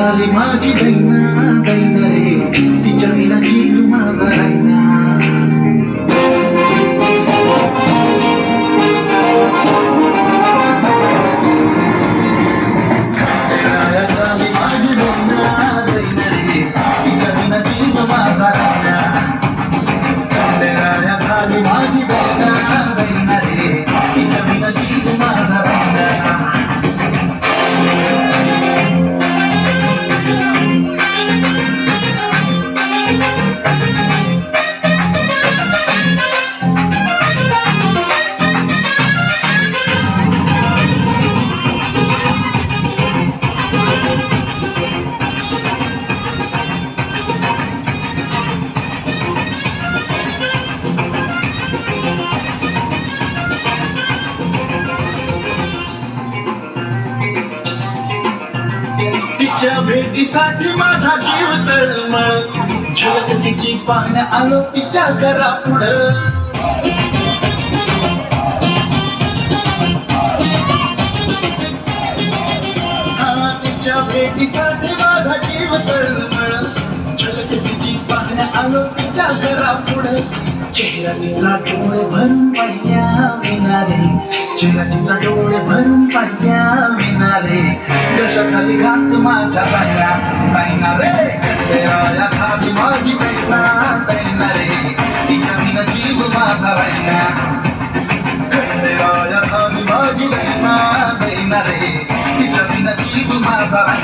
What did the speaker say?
झाली माझी दैना दैना रे, तिच्या विना जीव माझा राहिना. झाली माझी दैना दैना रे, तिच्या विना जीव माझा राहिना. झाली माझी दैना दैना रे, तिच्या विना जीव माझा राहिना. तिच्या भेटीसाठी माझा जीव तळमळ, झलक तिची पाहण्या आलो तिच्या घरापुढं. तिच्या भेटीसाठी माझा जीव तळमळ, झलक तिची पाहण्या आलो तिच्या घरापुढं. चेहरा तिचा डोळे भरून पाहिल्या विनारे, चेहरा तिचा डोळे भरून पाहिल्या विनारे. घशाखाली घास माझ्या जायना जायना रे, खंडेराया झाली माझी दैना दैना रे, तिच्या विना जीव माझा राहिना. खंडेराया झाली माझी दैना दैना रे, तिच्या विना जीव माझा राहिना.